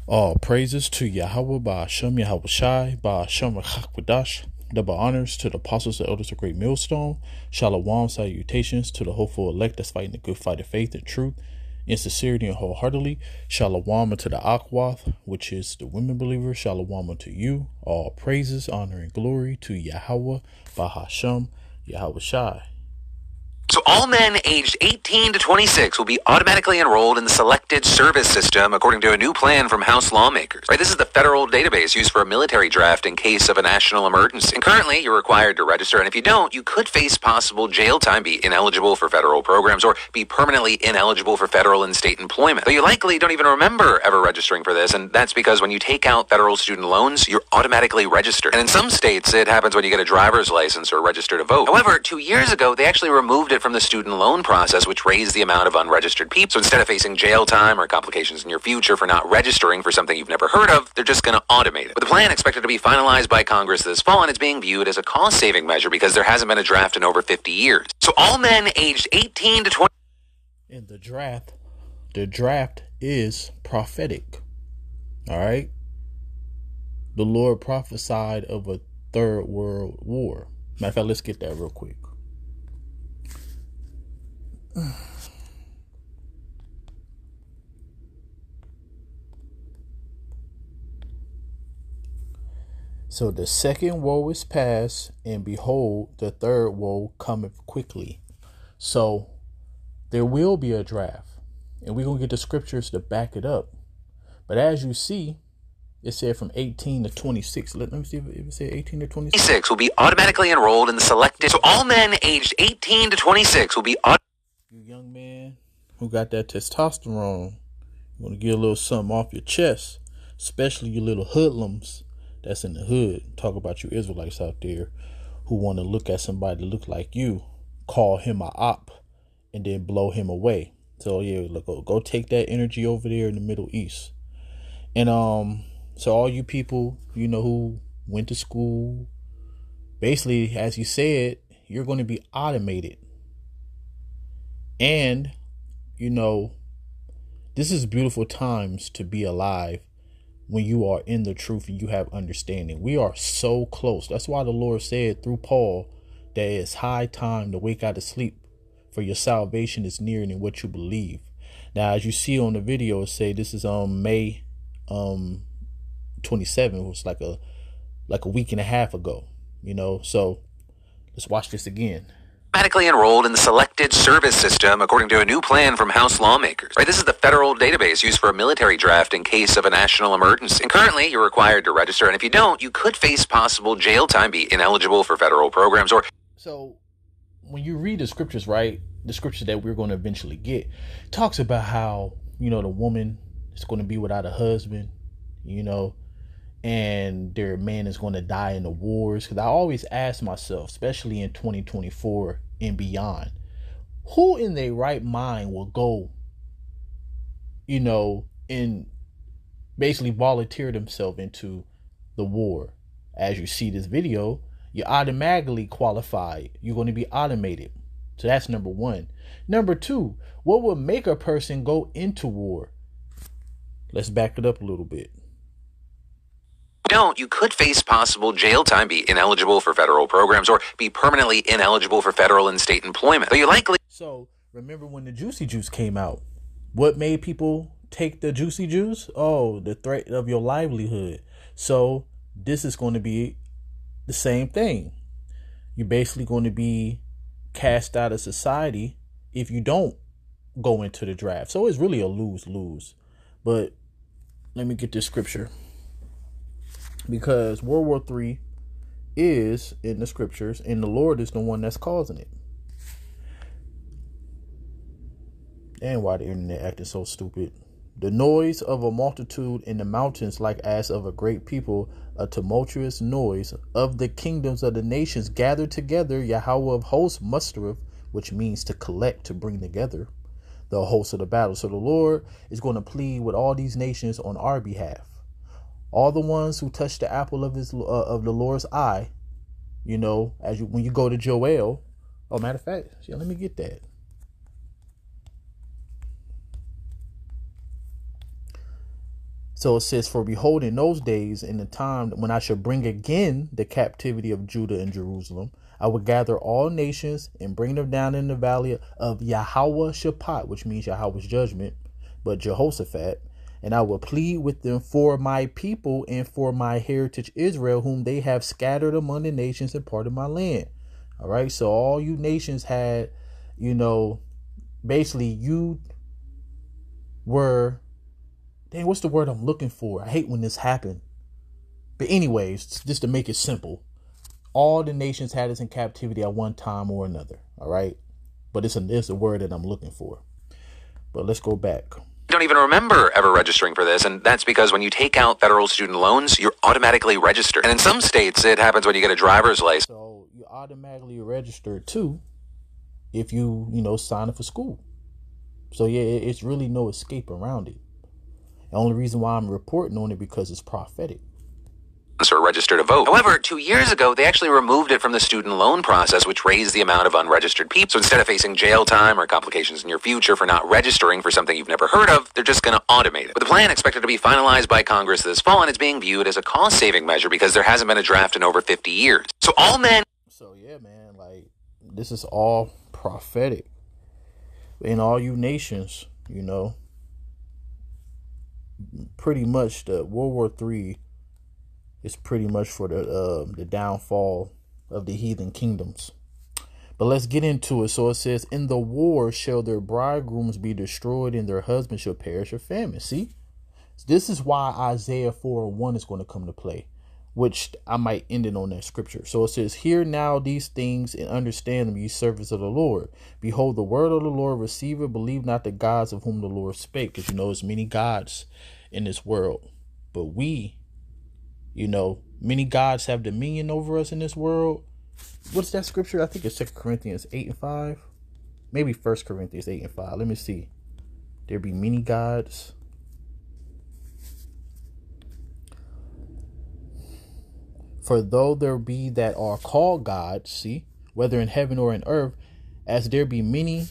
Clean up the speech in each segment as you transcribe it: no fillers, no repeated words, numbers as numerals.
All praises to Yahweh Ba'ashem Yahweh Shai Ba'ashem Chakwadash. Double honors to the apostles and elders of Great Millstone. Shalom salutations to the hopeful elect that's fighting the good fight of faith and truth in sincerity and wholeheartedly. Shalom to the Akwath, which is the women believers. Shalom to you. All praises, honor, and glory to Yahweh Ba'ashem Yahweh Shai. So all men aged 18 to 26 will be automatically enrolled in the selected service system according to a new plan from House lawmakers. Right, this is the federal database used for a military draft in case of a national emergency. And currently, you're required to register, and if you don't, you could face possible jail time, be ineligible for federal programs, or be permanently ineligible for federal and state employment. Though you likely don't even remember ever registering for this, and that's because when you take out federal student loans, you're automatically registered. And in some states, it happens when you get a driver's license or register to vote. However, 2 years ago, they actually removed it from the student loan process, which raised the amount of unregistered people. So instead of facing jail time or complications in your future for not registering for something you've never heard of, they're just going to automate it. With the plan expected to be finalized by Congress this fall, and it's being viewed as a cost-saving measure because there hasn't been a draft in over 50 years. So all men aged 18 to 20... In the draft is prophetic. All right? The Lord prophesied of a third world war. Matter of fact, let's get that real quick. So the second woe is past, and behold, the third woe cometh quickly. So there will be a draft, and we're going to get the scriptures to back it up. But as you see, it said from 18 to 26. Let me see if it said 18 to 26. 26 will be automatically enrolled in the selected. So all men aged 18 to 26 will be You young man who got that testosterone, you want to get a little something off your chest, especially you little hoodlums that's in the hood. Talk about you Israelites out there who want to look at somebody that look like you, call him a op, and then blow him away. So yeah, look, go take that energy over there in the Middle East. And so all you people, who went to school, basically, as you said, you're going to be automated. And, this is beautiful times to be alive when you are in the truth and you have understanding. We are so close. That's why the Lord said through Paul that it's high time to wake out of sleep, for your salvation is nearer than what you believe. Now, as you see on the video, it say this is May 27, which was like a week and a half ago, so let's watch this again. Automatically enrolled in the selected service system according to a new plan from House lawmakers. Right, this is the federal database used for a military draft in case of a national emergency. And currently, you're required to register, and if you don't, you could face possible jail time, be ineligible for federal programs, or... So, when you read the scriptures, right, the scriptures that we're going to eventually get, talks about how, the woman is going to be without a husband, and their man is going to die in the wars. Because I always ask myself, especially in 2024 and beyond, who in their right mind will go, and basically volunteer themselves into the war? As you see this video, you're automatically qualified. You're going to be automated. So that's number one. Number two, what would make a person go into war? Let's back it up a little bit. You could face possible jail time, be ineligible for federal programs, or be permanently ineligible for federal and state employment. Though you likely... So remember when the juicy juice came out, what made people take the juicy juice? Oh, the threat of your livelihood. So this is going to be the same thing. You're basically going to be cast out of society if you don't go into the draft. So it's really a lose-lose. But let me get this scripture, because World War III is in the scriptures, and the Lord is the one that's causing it. And why the internet acting so stupid. The noise of a multitude in the mountains, like as of a great people, a tumultuous noise of the kingdoms of the nations gathered together. Yahweh of hosts mustereth, which means to collect, to bring together the hosts of the battle. So the Lord is going to plead with all these nations on our behalf. All the ones who touch the apple of of the Lord's eye, when you go to Joel. Oh, matter of fact, let me get that. So it says, for behold, in those days, in the time when I shall bring again the captivity of Judah and Jerusalem, I will gather all nations and bring them down in the valley of Yahweh Shaphat, which means Yahweh's judgment, but Jehoshaphat. And I will plead with them for my people and for my heritage Israel, whom they have scattered among the nations and part of my land. All right. So all you nations had, basically you were, dang, what's the word I'm looking for? I hate when this happened. But anyways, just to make it simple, all the nations had us in captivity at one time or another. All right. But it's a word that I'm looking for. But let's go back. Don't even remember ever registering for this, and that's because when you take out federal student loans, you're automatically registered. And in some states, it happens when you get a driver's license. So you automatically registered too if you, sign up for school. So yeah, it's really no escape around it. The only reason why I'm reporting on it because it's prophetic. Or register to vote. However, 2 years ago, they actually removed it from the student loan process, which raised the amount of unregistered people. So instead of facing jail time or complications in your future for not registering for something you've never heard of, they're just going to automate it. With the plan expected to be finalized by Congress this fall, and it's being viewed as a cost-saving measure because there hasn't been a draft in over 50 years. So all men... So yeah, man, this is all prophetic. In all you nations, pretty much the World War III is pretty much for the downfall of the heathen kingdoms. But let's get into it. So it says, in the war shall their bridegrooms be destroyed and their husbands shall perish of famine. See, this is why Isaiah 4:1 is going to come to play, which I might end it on that scripture. So it says, hear now these things and understand them, ye servants of the Lord. Behold, the word of the Lord receive it. Believe not the gods of whom the Lord spake. Because there's many gods in this world. But we, many gods have dominion over us in this world. What's that scripture? I think it's 2 Corinthians 8:5. Maybe 1 Corinthians 8:5. Let me see. There be many gods. For though there be that are called gods, see, whether in heaven or in earth, as there be many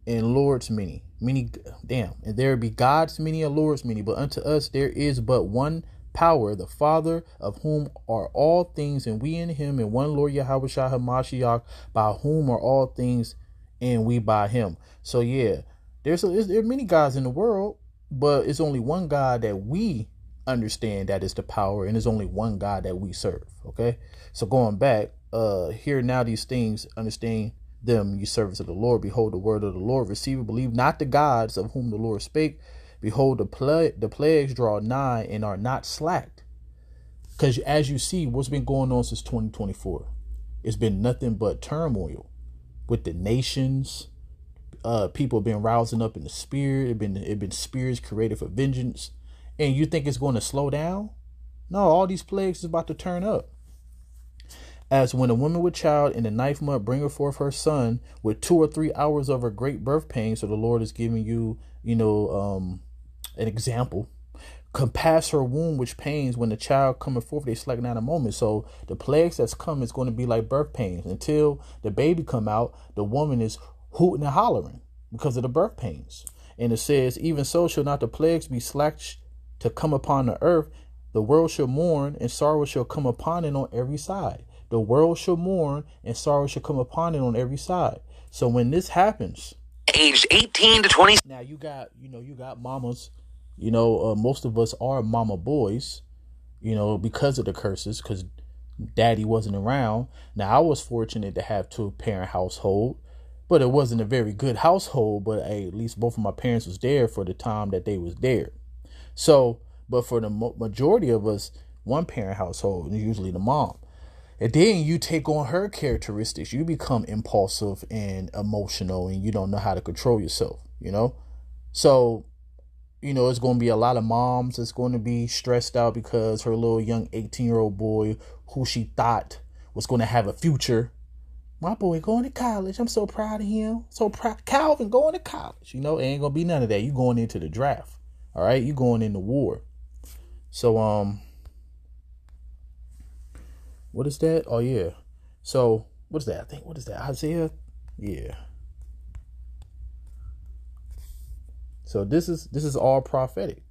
and lords many. And there be gods many and lords many. But unto us there is but one power, the Father, of whom are all things, and we in him, and one Lord Yahweh Shah HaMashiach, by whom are all things, and we by him. So yeah, there are many gods in the world, but it's only one God that we understand that is the power, and there's only one God that we serve. Okay, so going back, hear now these things, understand them, ye servants of the Lord. Behold, the word of the Lord receive it. Believe not the gods of whom the Lord spake. Behold, the plagues draw nigh and are not slacked. Because as you see, what's been going on since 2024? It's been nothing but turmoil with the nations. People have been rousing up in the spirit. It been spirits created for vengeance. And you think it's going to slow down? No, all these plagues is about to turn up. As when a woman with child in the 9th month bringeth forth her son with 2 or 3 hours of her great birth pain. So the Lord is giving you, an example. Compass her womb which pains when the child cometh forth, they slacken not a moment. So the plagues that's come is going to be like birth pains. Until the baby come out, the woman is hooting and hollering because of the birth pains. And it says, even so shall not the plagues be slacked to come upon the earth. The world shall mourn, and sorrow shall come upon it on every side. The world shall mourn, and sorrow shall come upon it on every side. So when this happens, aged 18 to 20. Now you got mamas. Most of us are mama boys, because of the curses, because daddy wasn't around. Now I was fortunate to have 2-parent household, but it wasn't a very good household. But at least both of my parents was there for the time that they was there. So, but for the majority of us, 1-parent household, usually the mom. And then you take on her characteristics. You become impulsive and emotional, and you don't know how to control yourself, So, it's going to be a lot of moms that's going to be stressed out because her little young 18-year-old boy who she thought was going to have a future. My boy going to college. I'm so proud of him. So proud. Calvin going to college. It ain't going to be none of that. You going into the draft. All right. You going into war. So, what is that? Oh, yeah. So, what is that? What is that? Isaiah? Yeah. So this is all prophetic.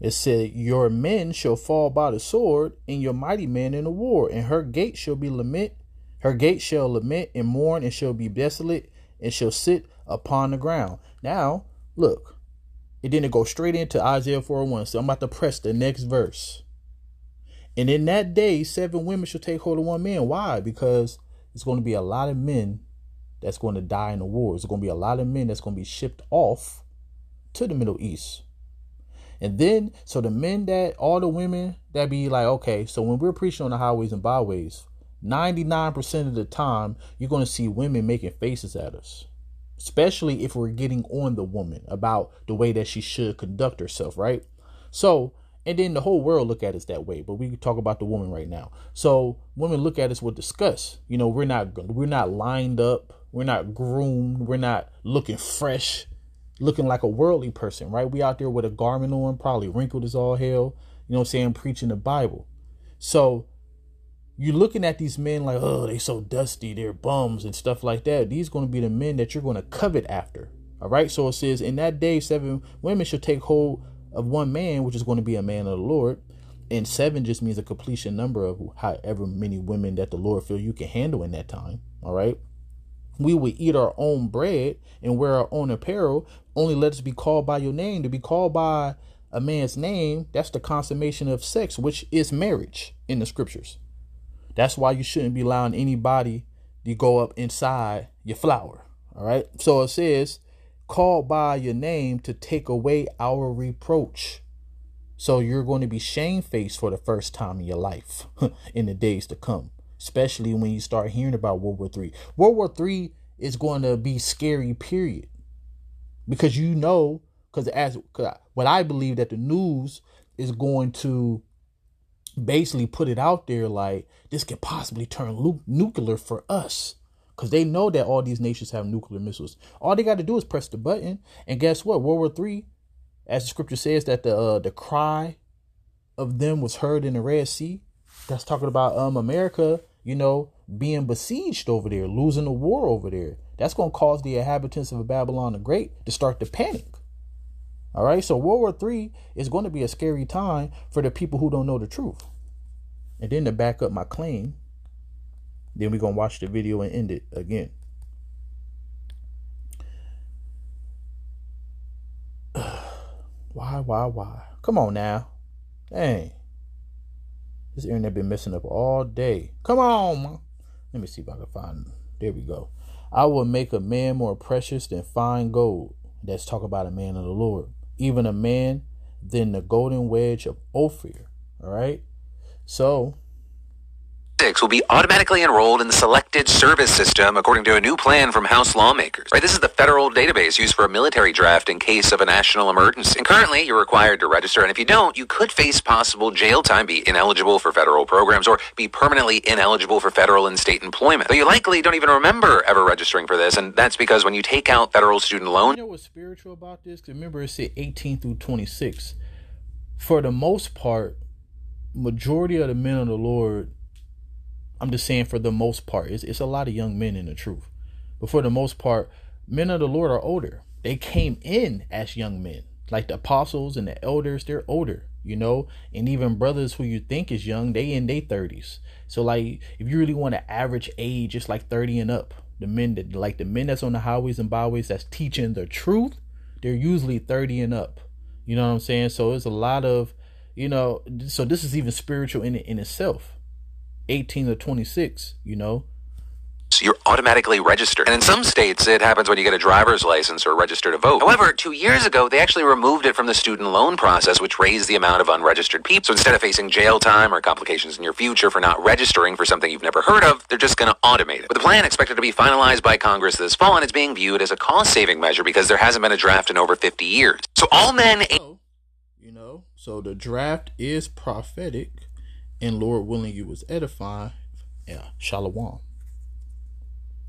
It said, your men shall fall by the sword, and your mighty men in the war, and her gate shall be lament. Her gate shall lament and mourn, and shall be desolate, and shall sit upon the ground. Now, look, it didn't go straight into Isaiah 4:1. So I'm about to press the next verse. And in that day, 7 women shall take hold of 1 man. Why? Because it's going to be a lot of men that's going to die in the war. There's going to be a lot of men that's going to be shipped off to the Middle East. And then, so the men that, all the women that be like, okay, so when we're preaching on the highways and byways, 99% of the time, you're going to see women making faces at us, especially if we're getting on the woman about the way that she should conduct herself, right? So, and then the whole world look at us that way, but we can talk about the woman right now. So women look at us with disgust. You know, we're not lined up. We're not groomed. We're not looking fresh, looking like a worldly person, right? We out there with a garment on, probably wrinkled as all hell, you know what I'm saying, preaching the Bible. So you're looking at these men like, oh, they so dusty, they're bums and stuff like that. These are going to be the men that you're going to covet after. All right. So it says, in that day, 7 women shall take hold of 1 man, which is going to be a man of the Lord. And 7 just means a completion number of however many women that the Lord feel you can handle in that time. All right. We will eat our own bread and wear our own apparel. Only let us be called by your name. To be called by a man's name, that's the consummation of sex, which is marriage in the scriptures. That's why you shouldn't be allowing anybody to go up inside your flower. All right. So it says, called by your name to take away our reproach. So you're going to be shamefaced for the first time in your life in the days to come, especially when you start hearing about World War III. World War III is going to be scary, period. Because because what I believe that the news is going to basically put it out there like this could possibly turn nuclear for us, because they know that all these nations have nuclear missiles. All they got to do is press the button, and guess what? World War III, as the scripture says, that the cry of them was heard in the Red Sea. That's talking about America, being besieged over there, losing the war over there. That's going to cause the inhabitants of Babylon the Great to start to panic. All right. So World War III is going to be a scary time for the people who don't know the truth. And then to back up my claim, then we're going to watch the video and end it again. Why? Come on now. Dang. This internet been messing up all day. Come on, man. Let me see if I can find it. There we go. I will make a man more precious than fine gold. That's talk about a man of the Lord. Even a man than the golden wedge of Ophir. All right. So will be automatically enrolled in the selected service system according to a new plan from House lawmakers. Right, this is the federal database used for a military draft in case of a national emergency. And currently, you're required to register, and if you don't, you could face possible jail time, be ineligible for federal programs, or be permanently ineligible for federal and state employment. Though you likely don't even remember ever registering for this, and that's because when you take out federal student loan... You know what's spiritual about this? Because remember, it said 18 through 26. For the most part, majority of the men of the Lord, I'm just saying for the most part, it's a lot of young men in the truth. But for the most part, men of the Lord are older. They came in as young men. Like the apostles and the elders, they're older, and even brothers who you think is young, they in their 30s. So like, if you really want to average age, it's like 30 and up. The men that's on the highways and byways that's teaching the truth, they're usually 30 and up. You know what I'm saying? So it's a lot of, so this is even spiritual in itself. 18 to 26, So you're automatically registered. And in some states, it happens when you get a driver's license or register to vote. However, 2 years ago, they actually removed it from the student loan process, which raised the amount of unregistered people. So instead of facing jail time or complications in your future for not registering for something you've never heard of, they're just going to automate it. With the plan expected to be finalized by Congress this fall, and it's being viewed as a cost-saving measure because there hasn't been a draft in over 50 years. So all men... So the draft is prophetic, and Lord willing, you was edifying. Yeah, shalom.